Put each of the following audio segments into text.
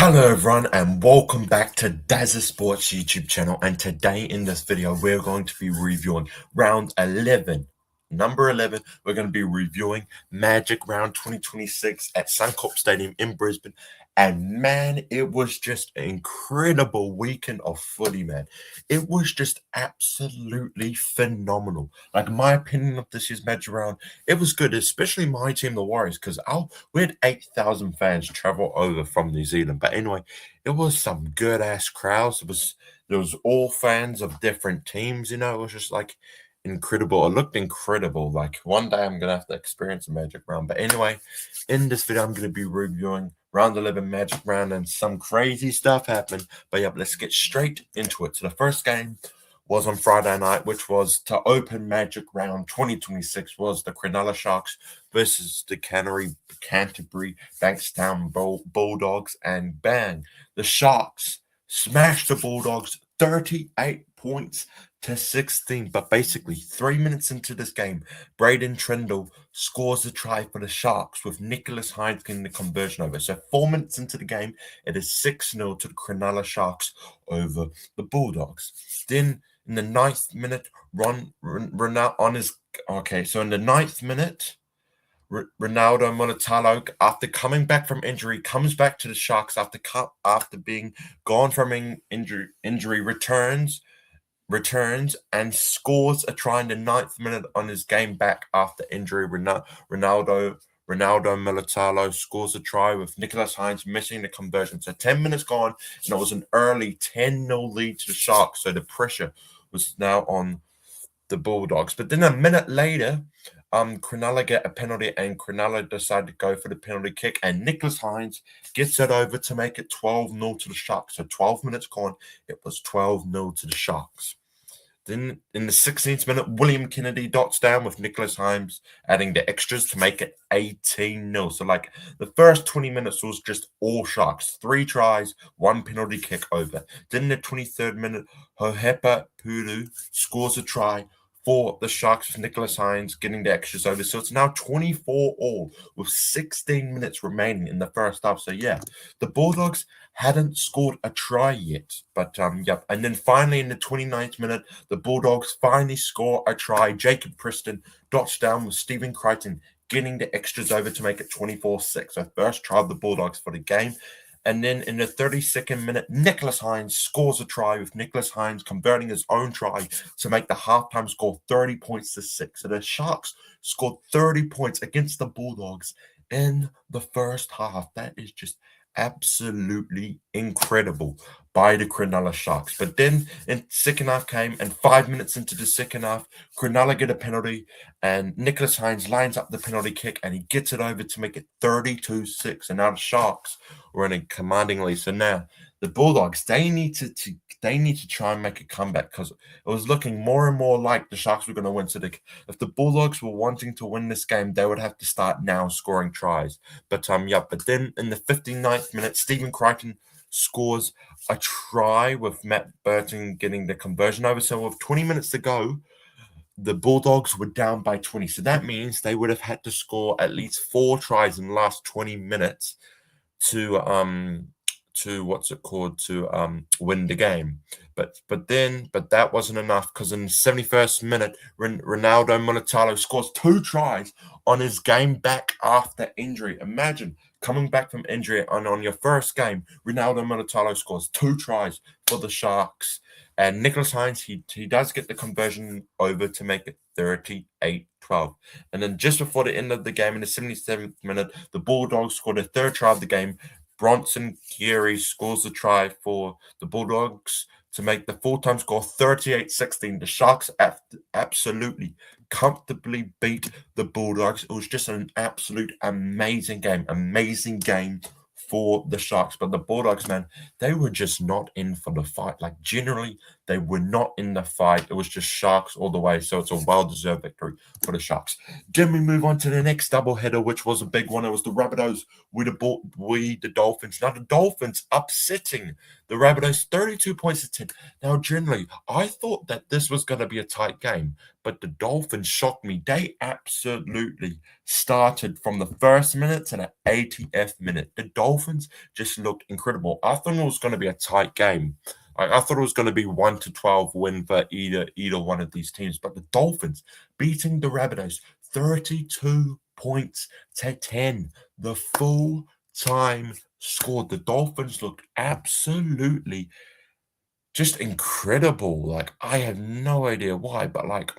Hello everyone and welcome back to Dazza Sports YouTube channel, and today in this video we're going to be reviewing round 11. Number 11, we're going to be reviewing Magic Round 2026 at Suncorp Stadium in Brisbane. And man, it was just an incredible weekend of footy, man. It was just absolutely phenomenal. Like, my opinion of this year's Magic Round, it was good, especially my team, the Warriors, because we had 8,000 fans travel over from New Zealand. But anyway, it was some good-ass crowds. There was all fans of different teams, It was just like incredible. It looked incredible. Like, one day I'm gonna have to experience a Magic Round. But anyway, in this video I'm gonna be reviewing round 11 Magic Round, and some crazy stuff happened. But yeah, let's get straight into it. So the first game was on Friday night, which was to open Magic Round 2026, was the Cronulla Sharks versus the Canterbury Bankstown Bulldogs, and bang, the Sharks smashed the Bulldogs 38 points to 16. But basically, 3 minutes into this game, Braden Trindle scores a try for the Sharks with Nicholas Hines getting the conversion over. So 4 minutes into the game, it is 6-0 to the Cronulla Sharks over the Bulldogs. Then in the 9th minute, in the 9th minute, Ronaldo Montalvo, after coming back from injury, comes back to the Sharks after being gone from injury, returns and scores a try in the 9th minute on his game back after injury. Ronaldo Militalo scores a try with Nicholas Hines missing the conversion. So 10 minutes gone, and it was an early 10-0 lead to the Sharks. So the pressure was now on the Bulldogs. But then a minute later, Cronulla get a penalty, and Cronulla decide to go for the penalty kick, and Nicholas Hines gets it over to make it 12-0 to the Sharks. So 12 minutes gone, it was 12-0 to the Sharks. Then in the 16th minute, William Kennedy dots down with Nicholas Hines adding the extras to make it 18-0. So like the first 20 minutes was just all Sharks. 3 tries, 1 penalty kick over. Then in the 23rd minute, Hohepa Pulu scores a try for the Sharks with Nicholas Hines getting the extras over. So it's now 24 all with 16 minutes remaining in the first half. So yeah, the Bulldogs hadn't scored a try yet. But yep. And then finally in the 29th minute, the Bulldogs finally score a try. Jacob Preston dots down with Stephen Crichton getting the extras over to make it 24-6. So first try of the Bulldogs for the game. And then in the 32nd minute, Nicholas Hines scores a try with Nicholas Hines converting his own try to make the halftime score 30 points to 6. So the Sharks scored 30 points against the Bulldogs in the first half. That is just absolutely incredible by the Cronulla Sharks. But then in second half came, and 5 minutes into the second half, Cronulla get a penalty, and Nicholas Hines lines up the penalty kick, and he gets it over to make it 32-6. And now the Sharks were in a commanding lead. So now the Bulldogs, they need to try and make a comeback, because it was looking more and more like the Sharks were going to win. So if the Bulldogs were wanting to win this game, they would have to start now scoring tries. But but then in the 59th minute, Stephen Crichton scores a try with Matt Burton getting the conversion over. So with 20 minutes to go, the Bulldogs were down by 20. So that means they would have had to score at least 4 tries in the last 20 minutes to win the game. But that wasn't enough, because in the 71st minute, Ronaldo Montalvo scores 2 tries on his game back after injury. Imagine coming back from injury, and on your first game, Ronaldo Montalvo scores 2 tries for the Sharks. And Nicholas Hines, he does get the conversion over to make it 38-12. And then just before the end of the game, in the 77th minute, the Bulldogs scored a 3rd try of the game. Bronson Keary scores the try for the Bulldogs to make the full-time score 38-16. The Sharks absolutely comfortably beat the Bulldogs. It was just an absolute amazing game for the Sharks. But the Bulldogs, man, they were just not in for the fight. Like, generally, they were not in the fight. It was just Sharks all the way. So it's a well-deserved victory for the Sharks. Then we move on to the next doubleheader, which was a big one. It was the Rabbitohs with the Dolphins. Now, the Dolphins upsetting the Rabbitohs 32 points to 10. Now, generally, I thought that this was going to be a tight game. But the Dolphins shocked me. They absolutely started from the first minute to the 80th minute. The Dolphins just looked incredible. I thought it was going to be a tight game. I thought it was going to be 1-12 win for either one of these teams. But the Dolphins beating the Rabbitohs 32 points to 10. The full time score. The Dolphins looked absolutely just incredible. Like, I have no idea why, but like,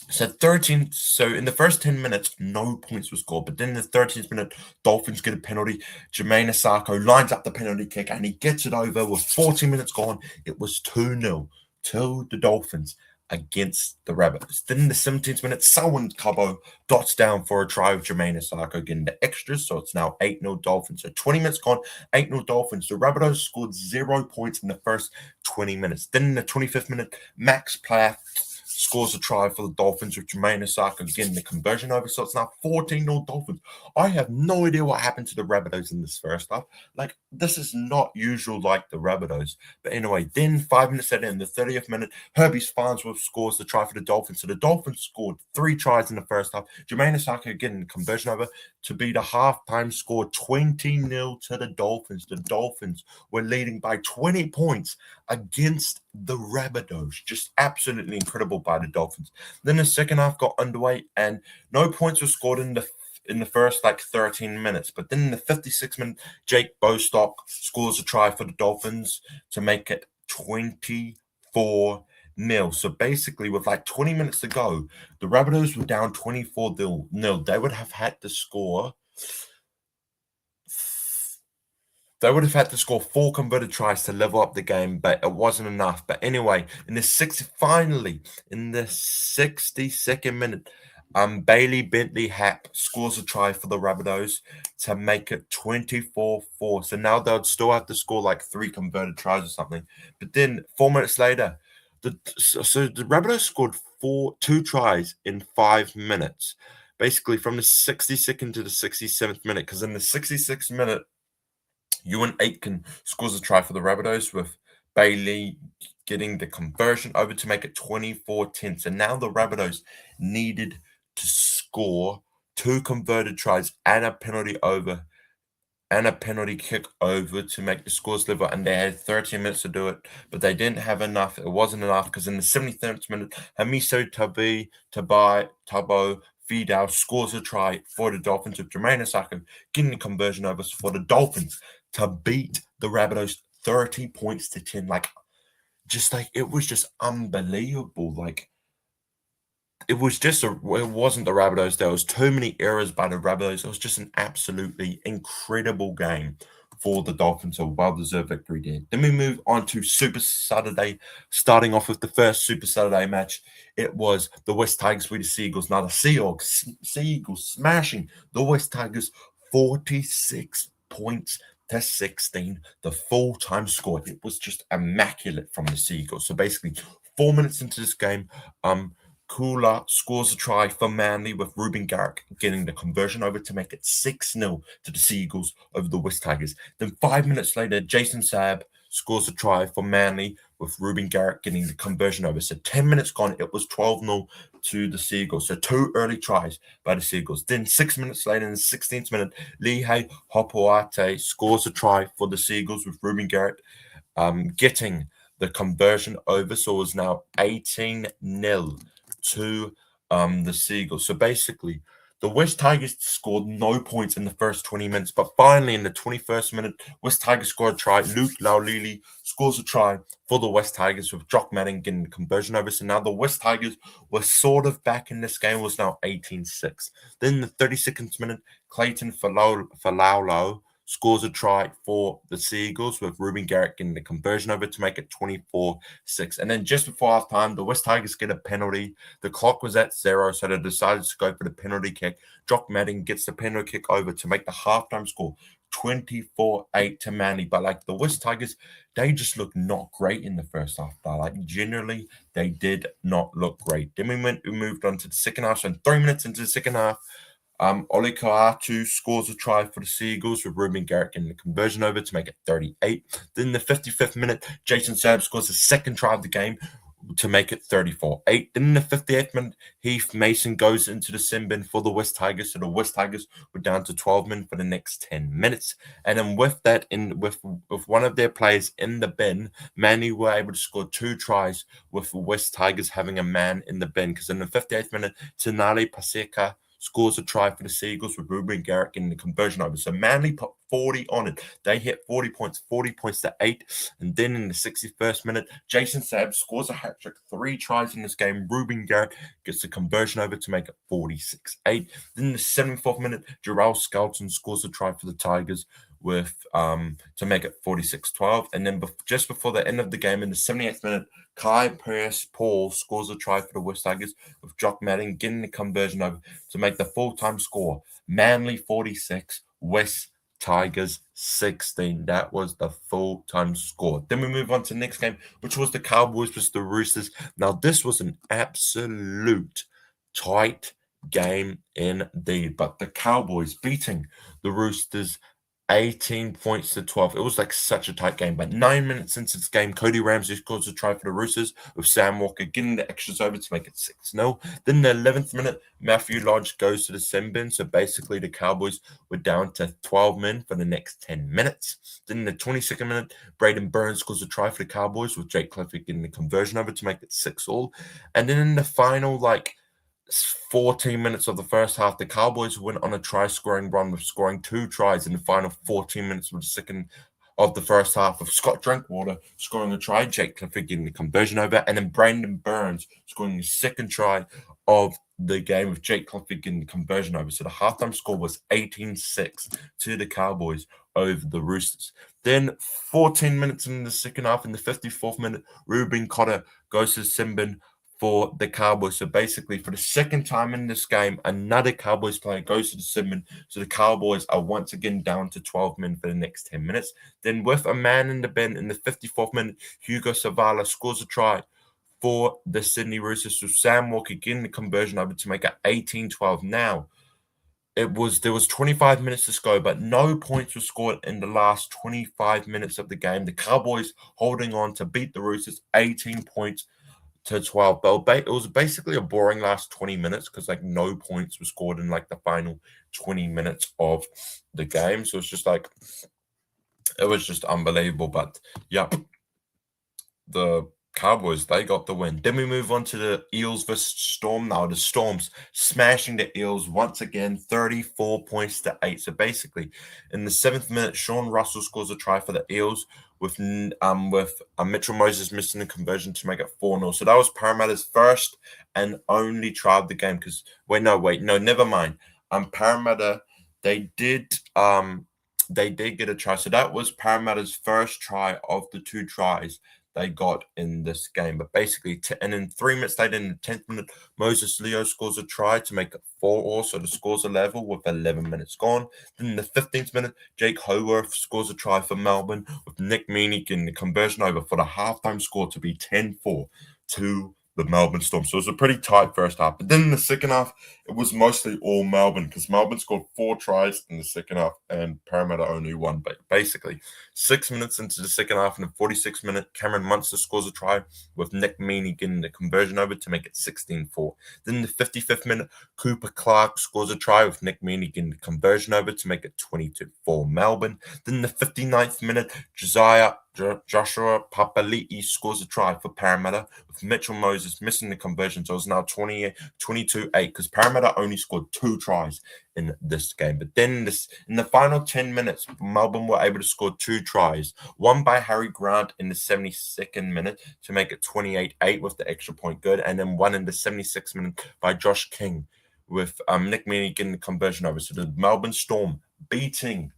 so in the first 10 minutes, no points were scored. But then in the 13th minute, Dolphins get a penalty. Jermaine Asako lines up the penalty kick and he gets it over with 14 minutes gone. It was 2-0 to the Dolphins against the Rabbits. Then in the 17th minute, Selwyn Cabo dots down for a try with Jermaine Asako getting the extras. So it's now 8-0 Dolphins. So 20 minutes gone, 8-0 Dolphins. The Rabbitohs scored 0 points in the first 20 minutes. Then in the 25th minute, Max Plath scores a try for the Dolphins with Jermaine Asako getting the conversion over. So it's now 14-0 Dolphins. I have no idea what happened to the Rabbitohs in this first half. Like, this is not usual like the Rabbitohs. But anyway, then 5 minutes later in the 30th minute, Herbie Farnsworth scores the try for the Dolphins. So the Dolphins scored 3 tries in the first half. Jermaine Asako getting the conversion over to be the halftime score 20-0 to the Dolphins. The Dolphins were leading by 20 points against the Rabbitohs. Just absolutely incredible by the Dolphins. Then the second half got underway and no points were scored in the first 13 minutes. But then in the 56th minute, Jake Bostock scores a try for the Dolphins to make it 24-0. So basically, with 20 minutes to go, the Rabbitohs were down 24-0. They would have had to score 4 converted tries to level up the game, but it wasn't enough. But anyway, in the 62nd minute, Bailey Bentley Happ scores a try for the Rabbitohs to make it 24-4. So now they'll still have to score 3 converted tries or something. But then 4 minutes later, the Rabbitohs scored 2 tries in 5 minutes, basically from the 62nd to the 67th minute. Because in the 66th minute, Ewan Aitken scores a try for the Rabbitohs with Bailey getting the conversion over to make it 24-10. So now the Rabbitohs needed to score 2 converted tries and a penalty kick over to make the scores level, and they had 13 minutes to do it, but they didn't have enough. It wasn't enough because in the 73rd minute, Hamiso Tabo Fidel scores a try for the Dolphins with Jermaine Asako getting the conversion over for the Dolphins to beat the Rabbitohs 30 points to 10. It was just unbelievable. It wasn't the Rabbitohs. There was too many errors by the Rabbitohs. It was just an absolutely incredible game for the Dolphins. A well-deserved victory there. Then we move on to Super Saturday, starting off with the first Super Saturday match. It was the West Tigers with the Seagulls. Now the Seagulls smashing the West Tigers 46 points to 16, the full-time score. It was just immaculate from the Seagulls. So basically, 4 minutes into this game, Kula scores a try for Manly with Ruben Garrick getting the conversion over to make it 6-0 to the Seagulls over the West Tigers. Then 5 minutes later, Jason Saab scores a try for Manly with Ruben Garrick getting the conversion over. So 10 minutes gone, it was 12-0 to the Seagulls. So 2 early tries by the Seagulls. Then 6 minutes later, in the 16th minute, Lihei Hopoate scores a try for the Seagulls with Ruben Garrick getting the conversion over. So it was now 18-0 to the Seagulls. So basically, the West Tigers scored no points in the first 20 minutes, but finally in the 21st minute, West Tigers scored a try. Luke Laulili scores a try for the West Tigers with Jock Madden getting the conversion over. So now the West Tigers were sort of back in this game. It was now 18-6. Then in the 32nd minute, Clayton Falaulo scores a try for the Seagulls with Ruben Garrick getting the conversion over to make it 24-6. And then just before halftime, the West Tigers get a penalty. The clock was at 0, so they decided to go for the penalty kick. Jock Madden gets the penalty kick over to make the halftime score 24-8 to Manly. But the West Tigers, they just looked not great in the first half. Generally, they did not look great. Then we moved on to the second half. So 3 minutes into the second half, Oli Koatu scores a try for the Seagulls with Ruben Garrick getting the conversion over to make it 38. Then in the 55th minute, Jason Saab scores the second try of the game to make it 34-8. Then in the 58th minute, Heath Mason goes into the sin bin for the West Tigers. So the West Tigers were down to 12 men for the next 10 minutes. And then with that, with one of their players in the bin, Manly were able to score 2 tries with the West Tigers having a man in the bin. Because in the 58th minute, Tinali Paseka scores a try for the Seagulls with Ruben Garrett getting the conversion over. So Manly put 40 on it. They hit 40 points to 8. And then in the 61st minute, Jason Sabb scores a hat-trick, 3 tries in this game. Ruben Garrett gets the conversion over to make it 46-8. Then in the 74th minute, Jarrell Skelton scores a try for the Tigers with to make it 46-12. And then just before the end of the game, in the 78th minute, Kai Paul scores a try for the West Tigers with Jock Madden getting the conversion over to make the full-time score. Manly 46, West Tigers 16. That was the full-time score. Then we move on to the next game, which was the Cowboys versus the Roosters. Now, this was an absolute tight game indeed, but the Cowboys beating the Roosters 18 points to 12. It was like such a tight game. But 9 minutes into this game, Cody Ramsey scores a try for the Roosters with Sam Walker getting the extras over to make it 6-0. Then in the 11th minute, Matthew Lodge goes to the sin bin. So basically, the Cowboys were down to 12 men for the next 10 minutes. Then in the 22nd minute, Braden Burns scores a try for the Cowboys with Jake Clifford getting the conversion over to make it 6-all. And then in the final, 14 minutes of the first half, the Cowboys went on a try-scoring run with scoring 2 tries in the final 14 minutes of the second of the first half, of Scott Drinkwater scoring a try, Jake Clifford getting the conversion over, and then Brandon Burns scoring the second try of the game with Jake Clifford getting the conversion over. So the halftime score was 18-6 to the Cowboys over the Roosters. Then 14 minutes in the second half, in the 54th minute, Ruben Cotter goes to sin bin for the Cowboys. So basically, for the second time in this game, another Cowboys player goes to the sin bin. So the Cowboys are once again down to 12 men for the next 10 minutes. Then with a man in the bin in the 54th minute, Hugo Savala scores a try for the Sydney Roosters. So Sam Walker getting the conversion over to make it 18-12. Now, there was 25 minutes to go, but no points were scored in the last 25 minutes of the game. The Cowboys holding on to beat the Roosters 18 points to 12. But it was basically a boring last 20 minutes because no points were scored in the final 20 minutes of the game. So it's just it was just unbelievable. But yeah, the Cowboys, they got the win. Then we move on to the Eels versus Storm. Now the Storms smashing the Eels once again, 34 points to 8. So basically, in the 7th minute, Sean Russell scores a try for the Eels with Mitchell Moses missing the conversion to make it 4-0. So that was Parramatta's first and only try of the game. Never mind. Parramatta, they did get a try. So that was Parramatta's first try of the 2 tries they got in this game. But basically, and then 3 minutes later, in the 10th minute, Moses Leo scores a try to make it 4-all. So the scores are level with 11 minutes gone. Then in the 15th minute, Jake Howarth scores a try for Melbourne with Nick Meaney getting the conversion over for the halftime score to be 10-4 to the Melbourne Storm. So it was a pretty tight first half. But then in the second half, it was mostly all Melbourne because Melbourne scored 4 tries in the second half and Parramatta only 1. But basically, 6 minutes into the second half, in the 46th minute, Cameron Munster scores a try with Nick Meaney getting the conversion over to make it 16-4. Then in the 55th minute, Cooper Clark scores a try with Nick Meaney getting the conversion over to make it 22-4 Melbourne. Then in the 59th minute, Joshua Papali'i scores a try for Parramatta with Mitchell Moses missing the conversion. So it was now 22-8 because Parramatta only scored 2 tries in this game. But then in the final 10 minutes, Melbourne were able to score 2 tries. One by Harry Grant in the 72nd minute to make it 28-8 with the extra point good. And then one in the 76th minute by Josh King with Nick Meaney getting the conversion over. So the Melbourne Storm beating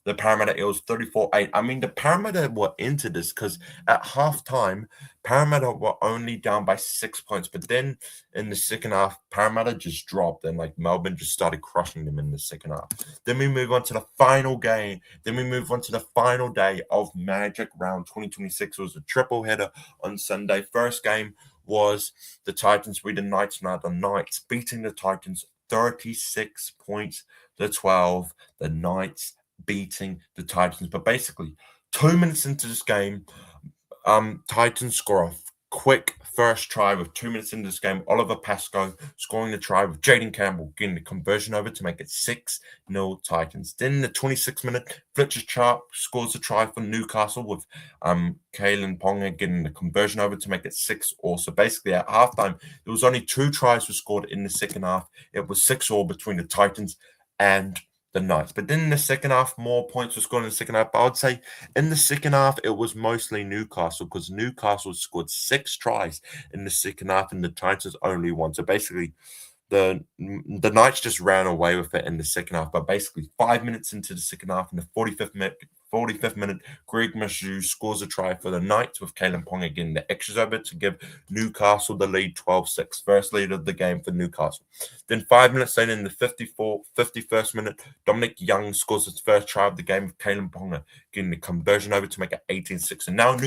the Parramatta Eels 34-8. I mean, the Parramatta were into this because at halftime, Parramatta were only down by 6 points. But then in the second half, Parramatta just dropped and Melbourne just started crushing them in the second half. Then we move on to the final game. Then we move on to the final day of Magic Round 2026. It was a triple header on Sunday. First game was the Titans with the Knights. Now the Knights beating the Titans 36 points to 12. The Knights beating the Titans. But basically, 2 minutes into this game, Titans score quick first try with 2 minutes into this game. Oliver Pascoe scoring the try with Jaden Campbell getting the conversion over to make it 6-0 Titans. Then in the 26th minute, Fletcher Sharp scores a try for Newcastle with Kalen Ponga getting the conversion over to make it 6-all. So basically at halftime, there was only 2 tries were scored in the second half. It was 6-all between the Titans and the Knights. But then in the second half, more points were scored in the second half. But I would say in the second half, it was mostly Newcastle because Newcastle scored 6 tries in the second half and the Titans only 1. So basically, the Knights just ran away with it in the second half. But basically, 5 minutes into the second half, in the 45th minute, Greg Mizzou scores a try for the Knights with Kalen Ponga getting the extras over to give Newcastle the lead 12-6. First lead of the game for Newcastle. Then 5 minutes later in the 51st minute, Dominic Young scores his first try of the game with Kalen Ponga getting the conversion over to make it 18-6. And now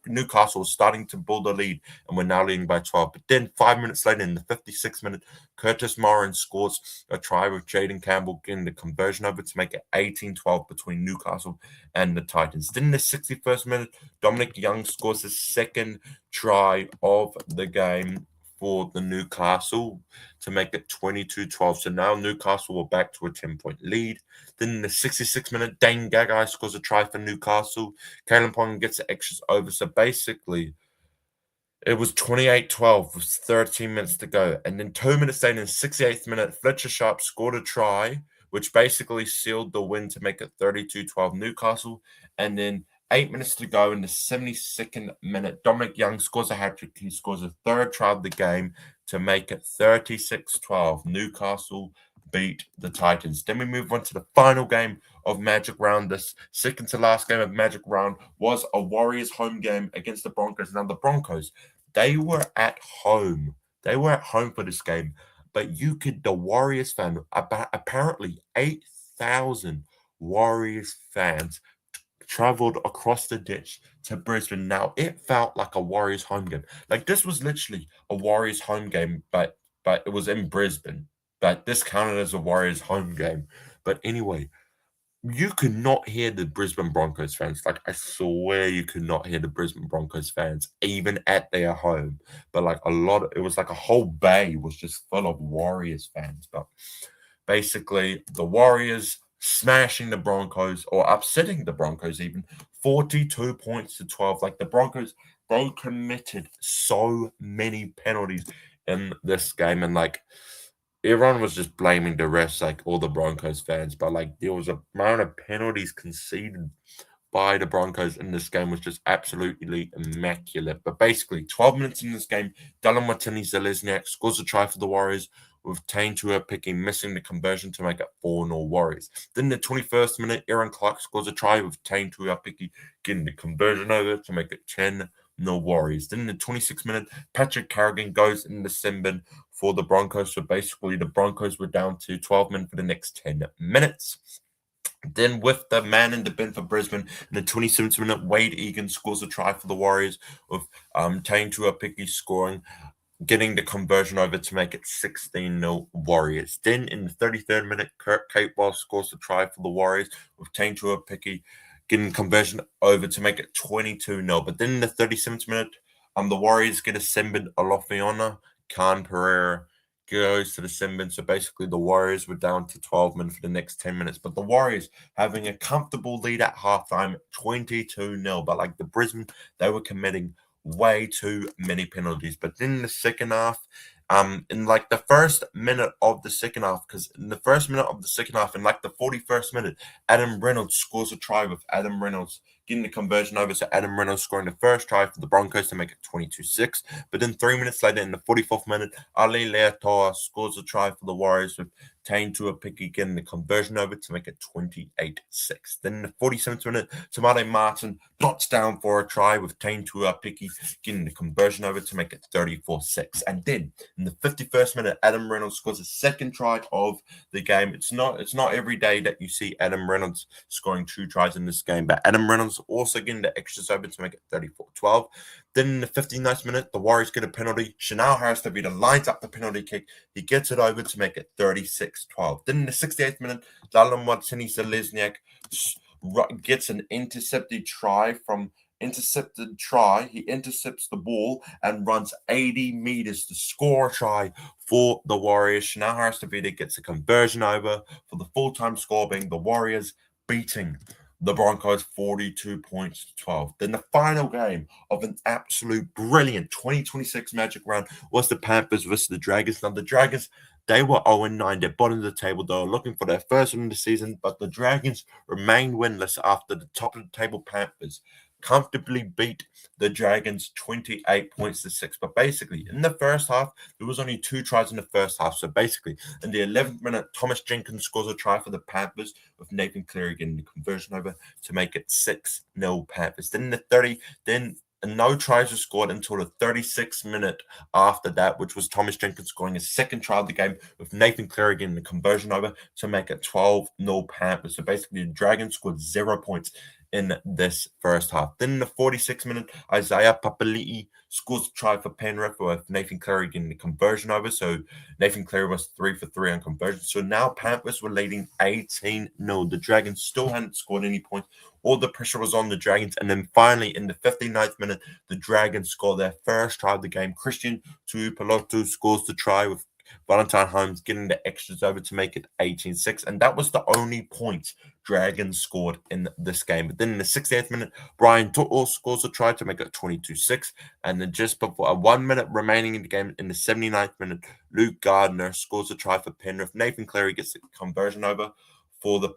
Newcastle is starting to build a lead and we're now leading by 12. But then 5 minutes later in the 56th minute, Curtis Moran scores a try with Jaden Campbell getting the conversion over to make it 18-12 between Newcastle and the Titans. Then in the 61st minute, Dominic Young scores his second try of the game for the Newcastle to make it 22-12. So now Newcastle are back to a 10-point lead. Then in the 66th minute, Dane Gagai scores a try for Newcastle. Kalen Ponga gets the extras over. So basically, it was 28-12 with 13 minutes to go. And then 2 minutes later in the 68th minute, Fletcher Sharp scored a try, which basically sealed the win to make it 32-12 Newcastle. And then 8 minutes to go in the 72nd minute, Dominic Young scores a hat-trick. He scores a third try of the game to make it 36-12. Newcastle beat the Titans. Then we move on to the final game of Magic Round. This second to last game of Magic Round was a Warriors home game against the Broncos. Now, the Broncos, they were at home. They were at home for this game. But the Warriors fan, apparently 8,000 Warriors fans traveled across the ditch to Brisbane. Now, it felt like a Warriors home game. Like, this was literally a Warriors home game, but it was in Brisbane. But this counted as a Warriors home game. But anyway, you could not hear the Brisbane Broncos fans. Like, I swear you could not hear the Brisbane Broncos fans, even at their home. But like it was like a whole bay was just full of Warriors fans. But basically, the Warriors smashing the Broncos or upsetting the Broncos even 42 points to 12. Like, the Broncos, they committed so many penalties in this game. And like, everyone was just blaming the refs, like all the Broncos fans, but like there was a amount of penalties conceded by the Broncos in this game was just absolutely immaculate. But basically, 12 minutes in this game, Dylan Martinez-Zelezniak scores a try for the Warriors with Tane Tuapiki missing the conversion to make it 4-0 Warriors. Then in the 21st minute, Aaron Clark scores a try with Tane Tuapiki getting the conversion over to make it 10-0 Warriors. Then in the 26th minute, Patrick Carrigan goes in the sin bin for the Broncos. So basically, the Broncos were down to 12 men for the next 10 minutes. Then with the man in the bin for Brisbane, in the 27th minute, Wade Egan scores a try for the Warriors with Tane Tuapiki scoring, getting the conversion over to make it 16-0 Warriors. Then in the 33rd minute, Kurt Capewell scores a try for the Warriors with Tane Tuapiki getting conversion over to make it 22-0. But then in the 37th minute, the Warriors get a Simbin Olofiona, Khan Pereira goes to the Simbin. So basically, the Warriors were down to 12 men for the next 10 minutes. But the Warriors having a comfortable lead at halftime, 22-0. But like the Brisbane, they were committing way too many penalties. But then in the second half, in like the first minute of the second half, because in the first minute of the second half, in like the 41st minute, Adam Reynolds scores a try with Adam Reynolds getting the conversion over. So Adam Reynolds scoring the first try for the Broncos to make it 22-6. But then 3 minutes later, in the 44th minute, Ali Leatoa scores a try for the Warriors with Tane Tuapiki getting the conversion over to make it 28-6. Then in the 47th minute, Tamale Martin dots down for a try with Tane Tuapiki getting the conversion over to make it 34-6. And then in the 51st minute, Adam Reynolds scores a second try of the game. It's not every day that you see Adam Reynolds scoring 2 tries in this game, but Adam Reynolds also getting the extras over to make it 34-12. Then in the 59th minute, the Warriors get a penalty. Chanel Harris-Tavita lines up the penalty kick. He gets it over to make it 36-12. Then in the 68th minute, Dylan Martinez-Zelezniak gets an intercepted try from intercepted try. He intercepts the ball and runs 80 meters to score a try for the Warriors. Chanel Harris-Tavita gets a conversion over for the full-time score being the Warriors beating the Broncos 42 points to 12. Then the final game of an absolute brilliant 2026 Magic round was the Panthers versus the Dragons. Now, the Dragons, they were 0-9. They're bottom of the table. They were looking for their first win of the season, but the Dragons remain winless after the top of the table Panthers comfortably beat the Dragons 28 points to 6. But basically, in the first half, there was only 2 tries in the first half. So basically, in the 11th minute, Thomas Jenkins scores a try for the Panthers with Nathan Cleary getting the conversion over to make it 6-0 Panthers. Then in the 30, no tries were scored until the 36th minute after that, which was Thomas Jenkins scoring his second try of the game with Nathan Cleary getting the conversion over to make it 12-0 Panthers. So basically, the Dragons scored 0 points in this first half. Then in the 46th minute, Isaiah Papali'i scores a try for Penrith with Nathan Cleary getting the conversion over. So Nathan Cleary was 3 for 3 on conversion. So now Panthers were leading 18-0. The Dragons still hadn't scored any points. All the pressure was on the Dragons. And then finally, in the 59th minute, the Dragons score their first try of the game. Christian Tuipulotu scores the try with Valentine Holmes getting the extras over to make it 18-6. And that was the only point Dragons scored in this game. But then in the 68th minute, Brian To'o scores a try to make it 22-6. And then just before 1 minute remaining in the game, in the 79th minute, Luke Gardner scores a try for Penrith. Nathan Cleary gets the conversion over for the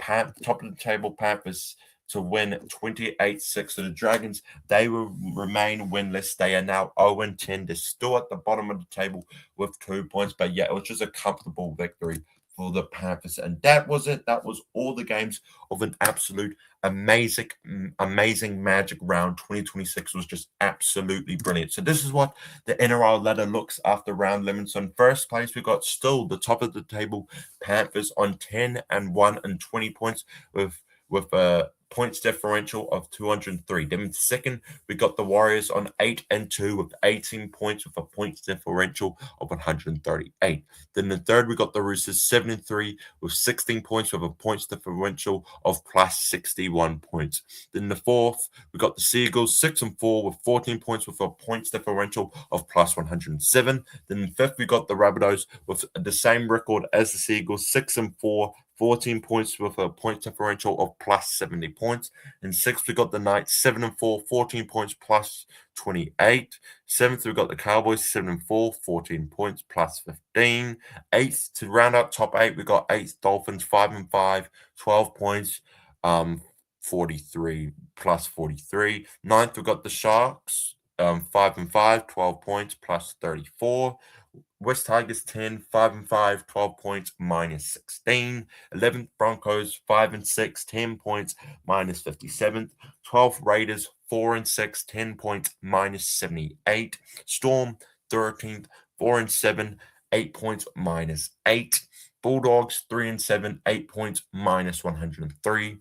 top of the table Panthers to win 28-6. So the Dragons, they will remain winless. They are now 0-10. They're still at the bottom of the table with 2 points. But yeah, it was just a comfortable victory for the Panthers. And that was it. That was all the games of an absolute amazing Magic round. 2026 was just absolutely brilliant. So this is what the NRL ladder looks after round 11. So in first place, we got still the top of the table Panthers on 10-1 and 20 points with a points differential of 203. Then second, we got the Warriors on 8-2 with 18 points with a points differential of 138. Then the third, we got the Roosters 7-3 with 16 points with a points differential of plus 61 points. Then the fourth, we got the Seagulls 6-4 with 14 points with a points differential of plus 107. Then the fifth, we got the Rabbitohs with the same record as the Seagulls 6-4. 14 points with a point differential of plus 70 points. In sixth, we got the Knights 7-4, 14 points plus 28. Seventh, we got the Cowboys 7-4, 14 points plus 15. Eighth, to round out top 8, we got eighth Dolphins 5-5, 12 points, 43 plus 43. Ninth, we got the Sharks 5-5, 12 points plus 34. West Tigers 10, 5-5, 12 points, minus 16. 11th Broncos 5-6, 10 points, minus 57. 12th Raiders 4-6, 10 points, minus 78. Storm 13th, 4-7, 8 points, minus 8. Bulldogs 3-7, 8 points, minus 103.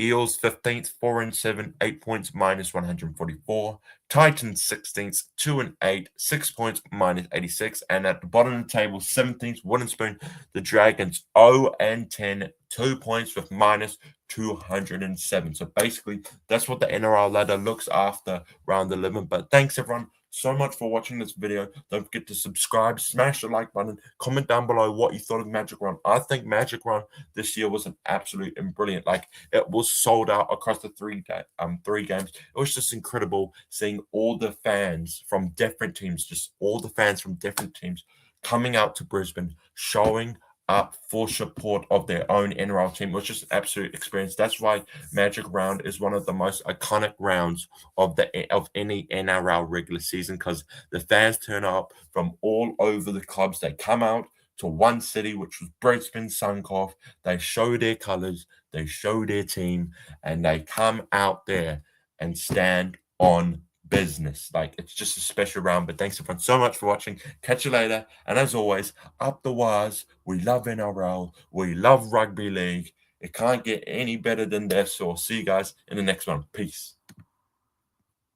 Eels 15th, 4-7, 8 points, minus 144. Titans 16th, 2-8, 6 points, minus 86. And at the bottom of the table, 17th, Wooden Spoon, the Dragons 0-10, 2 points with minus 207. So basically, that's what the NRL ladder looks after round 11. But thanks, everyone, so much for watching this video. Don't forget to subscribe, smash the like button, comment down below what you thought of Magic Round. I think Magic Round this year was an absolute and brilliant. Like, it was sold out across the three games. It was just incredible seeing all the fans from different teams, coming out to Brisbane, showing up for support of their own NRL team. It was just an absolute experience. That's why Magic Round is one of the most iconic rounds of any NRL regular season, because the fans turn up from all over the clubs. They come out to one city, which was Brisbane Suncorp. They show their colors, they show their team, and they come out there and stand on business. Like, it's just a special round. But thanks everyone so much for watching. Catch you later. And as always, up the wires. We love NRL. We love rugby league. It can't get any better than this. So I'll see you guys in the next one. Peace.